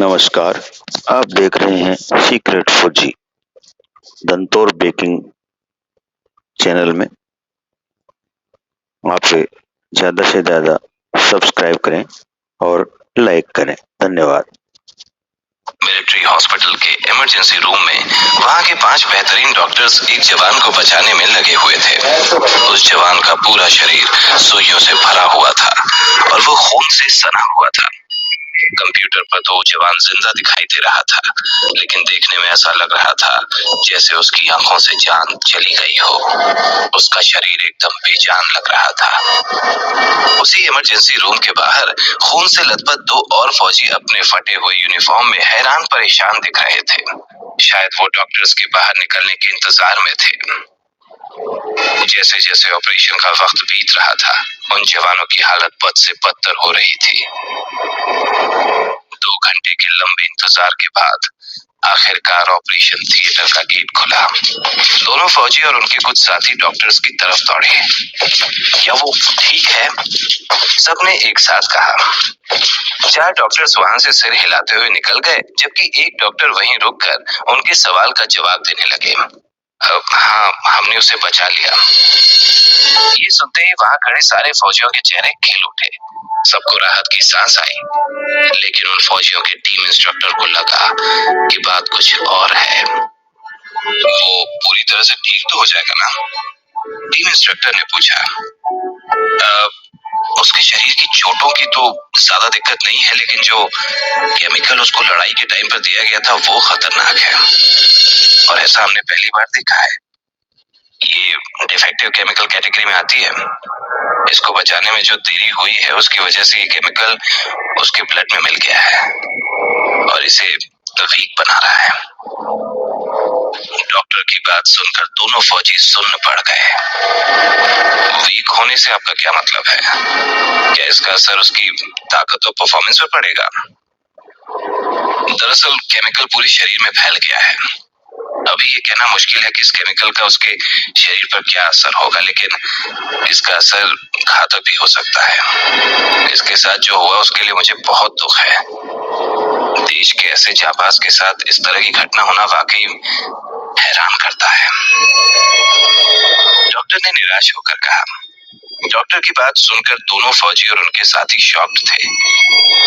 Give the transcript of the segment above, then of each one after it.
नमस्कार, आप देख रहे हैं सीक्रेट फौजी दंतोर बेकिंग चैनल में। आप ज़्यादा से ज़्यादा सब्सक्राइब करें और लाइक करें। धन्यवाद। मिलिट्री हॉस्पिटल के इमरजेंसी रूम में वहां के 5 बेहतरीन डॉक्टर्स एक जवान को बचाने में लगे हुए थे। उस जवान का पूरा शरीर सुइयों से भरा हुआ था और वो खून से सना हुआ था। कंप्यूटर पर तो जवान जिंदा दिखाई दे रहा था, लेकिन देखने में ऐसा लग रहा था जैसे उसकी आंखों से जान चली गई हो। उसका शरीर एकदम बेजान लग रहा था। उसी इमरजेंसी रूम के बाहर खून से लथपथ 2 और फौजी अपने फटे हुए यूनिफॉर्म में हैरान परेशान दिख रहे थे। शायद वो डॉक्टर्स के बाहर निकलने के इंतजार में थे। जैसे जैसे ऑपरेशन का वक्त बीत रहा था, उन जवानों की हालत बद से बदतर हो रही थी। 2 घंटे के लंबे इंतजार के बाद आखिरकार ऑपरेशन थिएटर का गेट खुला। दोनों फौजी और उनके कुछ साथी डॉक्टर्स की तरफ दौड़े। क्या वो ठीक है? सबने एक साथ कहा। 4 डॉक्टर्स वहां से सिर हिलाते हुए निकल गए, जबकि एक डॉक्टर वहीं रुककर उनके सवाल का जवाब देने लगे। हाँ, हमने उसे बचा लिया। ये सुनते ही वहां खड़े सारे फौजियों के चेहरे खिल उठे। सबको राहत की सांस आई, लेकिन उन फौजियों के टीम इंस्ट्रक्टर को लगा कि बात कुछ और है। वो पूरी तरह से ठीक तो हो जाएगा ना? टीम इंस्ट्रक्टर ने पूछा। उसके शरीर की चोटों की तो ज्यादा दिक्कत नहीं है, लेकिन जो केमिकल उसको लड़ाई के टाइम पर दिया गया था वो खतरनाक है, और ऐसा हमने पहली बार देखा है। ये डिफेक्टिव केमिकल कैटेगरी में आती है। इसको बचाने में जो देरी हुई है, उसकी वजह से ये केमिकल उसके ब्लड में मिल गया है और इसे वीक बना रहा है। डॉक्टर की बात सुनकर दोनों फौजी सुन्न पड़ गए। वीक होने से आपका क्या मतलब है? क्या इसका असर उसकी ताकत और परफॉर्मेंस पर पड़ेगा? दरअसल केमिकल पूरे शरीर में फैल गया है। अभी ये कहना मुश्किल है कि इस केमिकल का उसके शरीर पर क्या असर होगा, लेकिन इसका असर घातक भी हो सकता है। इसके साथ जो हुआ उसके लिए मुझे बहुत दुख है। देश के ऐसे जाबाज के साथ इस तरह की घटना होना वाकई हैरान करता है। डॉक्टर ने निराश होकर कहा। डॉक्टर की बात सुनकर दोनों फौजी और उनके साथी शॉक्ड थे।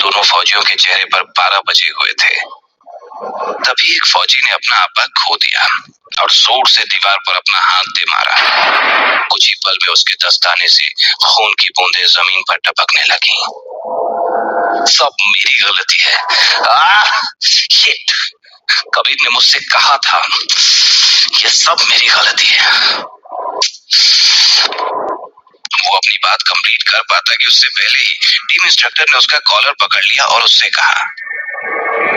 दोनों फौजियों के चेहरे पर 12 बजे हुए थे। तभी एक फौजी ने अपना आपा खो दिया और जोर से दीवार पर अपना हाथ दे मारा। कुछ ही पल में उसके दस्ताने से खून की बूंदें जमीन पर टपकने लगी। सब मेरी गलती है। शिट! कबीर ने मुझसे कहा था, ये सब मेरी गलती है। वो अपनी बात कंप्लीट कर पाता कि उससे पहले ही टीम इंस्ट्रक्टर ने उसका कॉलर पकड़ लिया और उससे कहा,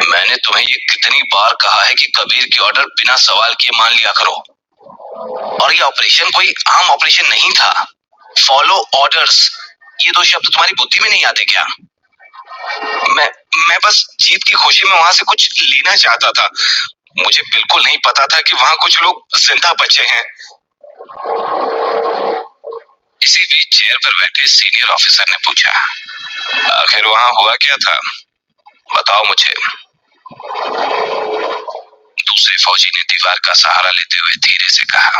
मैंने तुम्हें ये कितनी बार कहा है कि कबीर की ऑर्डर बिना सवाल किए मान लिया करो। और ये ऑपरेशन कोई आम ऑपरेशन नहीं था। फॉलो ऑर्डर्स, ये 2 शब्द तुम्हारी बुद्धि में नहीं आते क्या? मैं बस जीत की खुशी में वहां से कुछ लेना चाहता था। मुझे बिल्कुल नहीं पता था कि वहां कुछ लोग जिंदा बचे हैं। इसी बीच चेयर पर बैठे सीनियर ऑफिसर ने पूछा, आखिर वहां हुआ क्या था? बताओ मुझे। दूसरे फौजी ने दीवार का सहारा लेते हुए धीरे से कहा,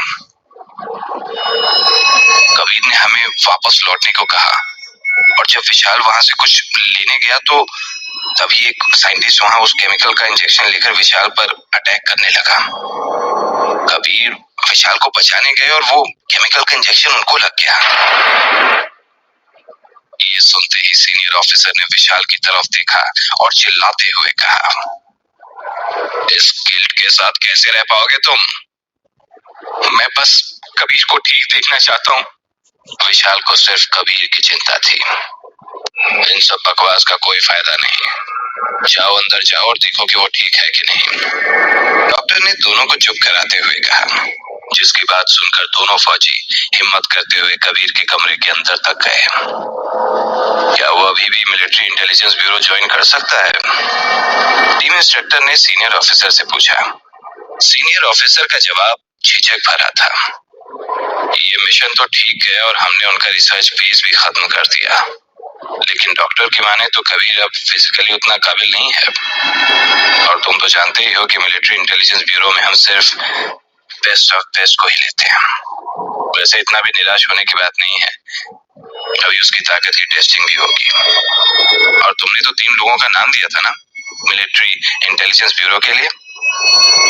कबीर ने हमें वापस लौटने को कहा, और जब विशाल वहां से कुछ लेने गया तो तभी एक साइंटिस्ट वहां उस केमिकल का इंजेक्शन लेकर विशाल पर अटैक करने लगा। कबीर विशाल को बचाने गए और वो केमिकल का इंजेक्शन उनको लग गया। ये सुनते ही सीनियर ऑफिसर ने विशाल की तरफ देखा और चिल्लाते हुए कहा, इस गिल्ट के साथ कैसे रह पाओगे तुम? मैं बस कबीर को ठीक देखना चाहता हूँ। विशाल को सिर्फ कबीर की चिंता थी। इन सब बकवास का कोई फायदा नहीं। जाओ अंदर जाओ और देखो कि वो ठीक है कि नहीं। डॉक्टर ने दोनों को चुप कराते हुए कहा, जिसकी बात सुनकर दोनों फौजी हिम्मत करते हुए कबीर के कमरे के अंदर तक गए। क्या वो अभी भी मिलिट्री इंटेलिजेंस ब्यूरो ज्वाइन कर सकता है? टीम इंस्ट्रक्टर ने सीनियर ऑफिसर से पूछा। सीनियर ऑफिसर का जवाब झिझक भरा था। ये मिशन तो ठीक है और हमने उनका रिसर्च फेज भी खत्म कर दिया, लेकिन डॉक्टर की माने तो कबीर अब फिजिकली उतना काबिल नहीं है। और तुम तो जानते ही हो कि मिलिट्री इंटेलिजेंस ब्यूरो में हम सिर्फ बेस्ट ऑफ बेस्ट को ही लेते हैं। वैसे इतना भी निराश होने की बात नहीं है, अभी उसकी ताकत की टेस्टिंग भी होगी। और तुमने तो 3 लोगों का नाम दिया था ना मिलिट्री इंटेलिजेंस ब्यूरो के लिए,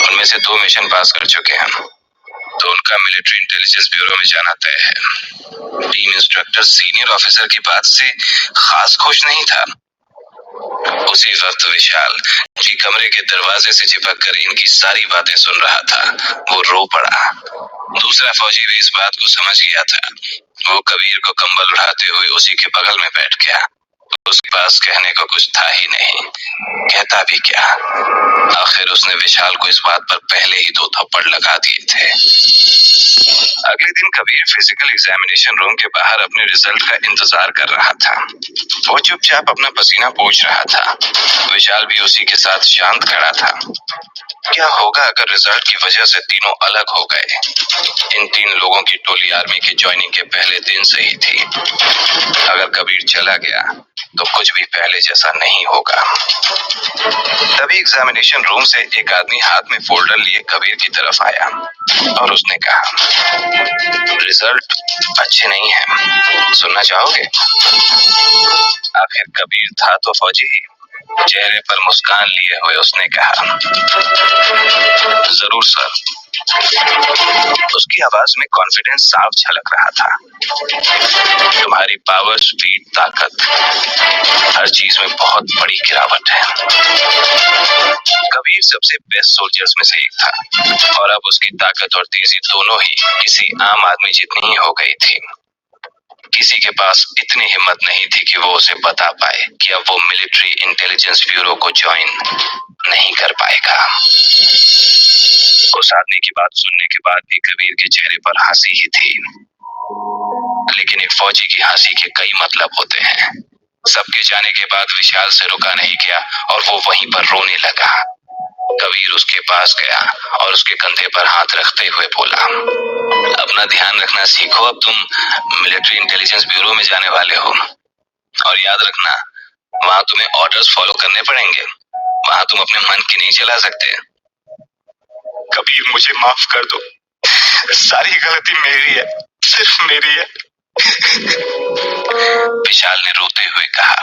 उनमें से 2 मिशन पास कर चुके हैं, तो उनका मिलिट्री इंटेलिजेंस ब्यूरो में जाना तय है। टीम इंस्ट्रक्टर सीनियर ऑफिसर की बात से खास खुश नहीं था। उसी वक्त विशाल जी कमरे के दरवाजे से चिपक कर इनकी सारी बातें सुन रहा था। वो रो पड़ा। दूसरा फौजी भी इस बात को समझ गया था। वो कबीर को कंबल उड़ाते हुए उसी के बगल में बैठ गया। उसके पास कहने को कुछ था ही नहीं, कहता भी क्या। आखिर उसने विशाल को इस बात पर पहले ही 2 थप्पड़ लगा दिए थे। अगले दिन कबीर फिजिकल एग्जामिनेशन रूम के बाहर अपने रिजल्ट का इंतजार कर रहा था। वो चुपचाप अपना पसीना पोंछ रहा था। विशाल भी उसी के साथ शांत खड़ा था। क्या होगा अगर रिजल्ट की वजह से तीनों अलग हो गए? इन 3 लोगों की टोली आर्मी के ज्वाइनिंग के पहले दिन से ही थी। अगर कबीर चला गया तो कुछ भी पहले जैसा नहीं होगा। तभी एग्जामिनेशन रूम से एक आदमी हाथ में फोल्डर लिए कबीर की तरफ आया और उसने कहा, रिजल्ट अच्छे नहीं है, सुनना चाहोगे? आखिर कबीर था तो फौजी ही। चेहरे पर मुस्कान लिए हुए उसने कहा, जरूर सर। उसकी आवाज में कॉन्फिडेंस साफ झलक रहा था। तुम्हारी पावर, स्पीड, ताकत, हर चीज में बहुत बड़ी गिरावट है। कबीर सबसे बेस्ट सोल्जर्स में से एक था और अब उसकी ताकत और तेजी दोनों ही किसी आम आदमी जितनी ही हो गई थी। किसी के पास इतनी हिम्मत नहीं थी कि वो उसे बता पाए कि अब वो मिलिट्री इंटेलिजेंस ब्यूरो को ज्वाइन नहीं कर पाएगा। उस आदमी की बात सुनने के बाद भी कबीर के चेहरे पर हंसी ही थी, लेकिन एक फौजी की हंसी के कई मतलब होते हैं। सबके जाने के बाद विशाल से रुका नहीं गया और वो वहीं पर रोने लगा। कबीर उसके पास गया और उसके कंधे पर हाथ रखते हुए बोला, अपना ध्यान रखना सीखो, अब तुम मिलिट्री इंटेलिजेंस ब्यूरो में जाने वाले हो। और याद रखना, वहां तुम्हें ऑर्डर्स फॉलो करने पड़ेंगे, वहां तुम अपने मन की नहीं चला सकते। कबीर, मुझे माफ कर दो, सारी गलती मेरी है, सिर्फ मेरी है। विशाल ने रोते हुए कहा।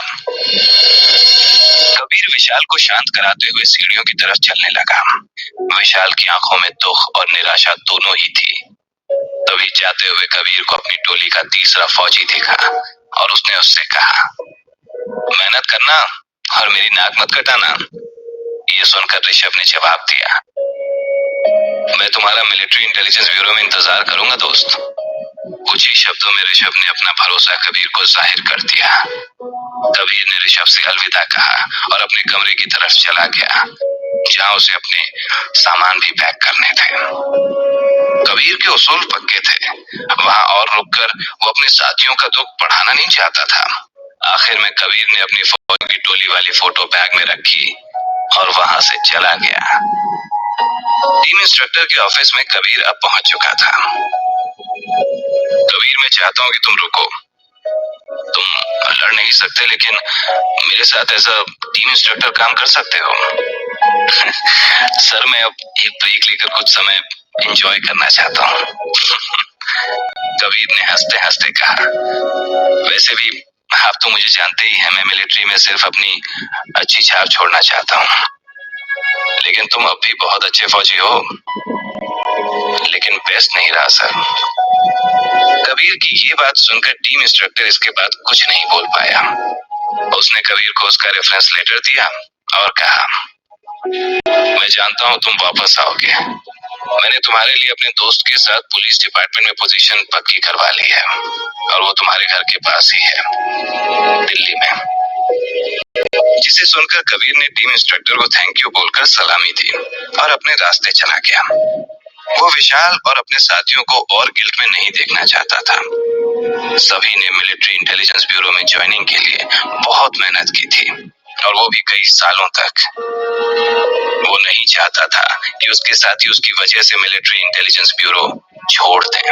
कबीर विशाल को शांत कराते हुए सीढ़ियों की तरफ चलने लगा। विशाल की आंखों में दुख और निराशा दोनों ही थी। तभी जाते हुए कबीर को अपनी टोली का तीसरा फौजी देखा और उसने उससे कहा, मेहनत करना और मेरी नाक मत कटाना। ये सुनकर ऋषभ ने जवाब दिया, मैं तुम्हारा मिलिट्री इंटेलिजेंस ब्यूरो में इंतजार करूंगा दोस्त। कुछ ही शब्दों में ऋषभ ने अपना भरोसा कबीर को जाहिर कर दिया। कबीर ने ऋषभ से अलविदा कहा और अपने कमरे की तरफ चला गया, जहां उसे अपने सामान भी पैक करने थे। कबीर के उसूल पक्के थे। वहां और रुककर वो अपने साथियों का दुख बढ़ाना नहीं चाहता था। आखिर में कबीर ने अपनी फौज की टोली वाली फोटो बैग में रखी और वहां से चला गया। टीम इंस्ट्रक्टर के ऑफिस में कबीर अब पहुंच चुका था। कबीर, मैं चाहता हूं कि तुम रुको। तुम लड़ नहीं सकते, लेकिन मेरे साथ ऐसा टीम इंस्ट्रक्टर काम कर सकते हो। सर, मैं अब एक ब्रेक लेकर कुछ समय एंजॉय करना चाहता हूँ। कबीर ने हंसते हंसते कहा, वैसे भी आप तो मुझे जानते ही हैं, मैं मिलिट्री में सिर्फ अपनी अच्छी छाप छोड़ना चाहता हूँ। लेकिन तुम अब भी बहुत अच्छे फौजी हो, लेकिन बेस्ट नहीं रहा सर। कबीर की ये बात सुनकर टीम इंस्ट्रक्टर इसके बाद कुछ नहीं बोल पाया। उसने कबीर को उसका रेफरेंस लेटर दिया और कहा, मैं जानता हूं तुम वापस आओगे। मैंने तुम्हारे लिए अपने दोस्त के साथ पुलिस डिपार्टमेंट में पोजीशन पक्की करवा ली है और वो तुम्हारे घर के पास ही है, दिल्ली में। जिसे सुनकर कबीर ने टीम इंस्ट्रक्टर को थैंक यू बोलकर सलामी दी और अपने रास्ते चला गया। वो विशाल और अपने साथियों को और गिल्ट में नहीं देखना चाहता था। सभी ने मिलिट्री इंटेलिजेंस ब्यूरो में ज्वाइनिंग के लिए बहुत मेहनत की थी और वो भी कई सालों तक। वो नहीं चाहता था कि उसके साथी उसकी वजह से मिलिट्री इंटेलिजेंस ब्यूरो छोड़ दें।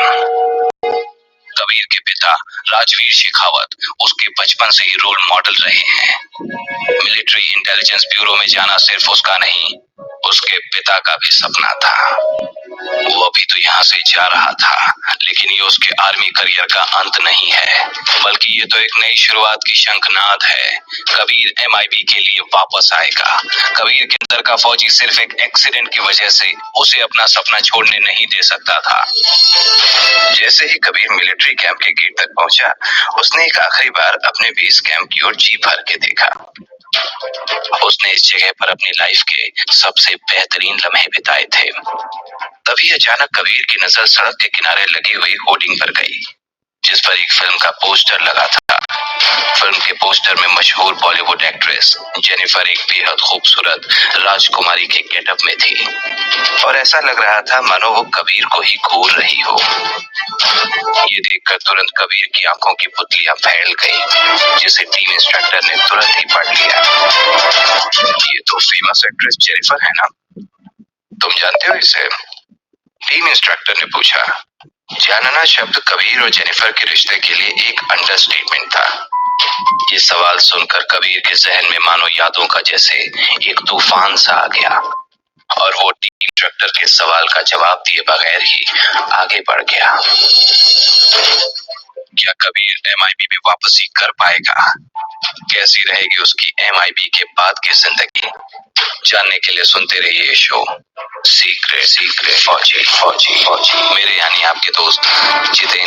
कबीर के पिता राजवीर शेखावत उसके बचपन से ही रोल मॉडल रहे हैं। मिलिट्री इंटेलिजेंस ब्यूरो में जाना सिर्फ उसका नहीं, उसके पिता का भी सपना था। वो अभी तो यहाँ से जा रहा था, लेकिन ये उसके आर्मी करियर का अंत नहीं है, बल्कि ये तो एक नई शुरुआत की शंखनाद है। कबीर MIB के लिए वापस आएगा। कबीर के अंदर का फौजी सिर्फ एक एक्सीडेंट की वजह से उसे अपना सपना छोड़ने नहीं दे सकता था। जैसे ही कबीर मिलिट्री कैंप के गेट तक पहुंचा, उसने एक आखिरी बार अपने बेस कैंप की ओर जी भर के देखा। उसने इस जगह पर अपनी लाइफ के सबसे बेहतरीन लम्हे बिताए थे। तभी अचानक कबीर की नजर सड़क के किनारे लगी हुई होर्डिंग पर गई, जिस पर एक फिल्म का पोस्टर लगा था। फिल्म के पोस्टर में मशहूर बॉलीवुड एक्ट्रेस जेनिफर एक बेहद खूबसूरत राजकुमारी के गेटअप में थी, और ऐसा लग रहा था मानो वो कबीर को ही घूर रही हो। ये देखकर तुरंत कबीर की आंखों की पुतलियां फैल गई, जिसे टीम इंस्ट्रक्टर ने तुरंत ही पढ़ लिया। ये तो फेमस एक्ट्रेस जेनिफर है ना, तुम जानते हो इसे? टीम इंस्ट्रक्टर ने पूछा। जानना शब्द कबीर और जेनिफर के रिश्ते के लिए एक अंडरस्टेटमेंट था। ये सवाल सुनकर कबीर के जहन में मानो यादों का जैसे एक तूफान सा आ गया, और वो टीम इंस्ट्रक्टर के सवाल का जवाब दिए बगैर ही आगे बढ़ गया। क्या कबीर MIB में वापसी कर पाएगा? कैसी रहेगी उसकी MIB के बाद की जिंदगी? जानने के लिए सुनते रहिए ये शो सीक्रेट फौजी। मेरे यानी आपके दोस्त जितेंद्र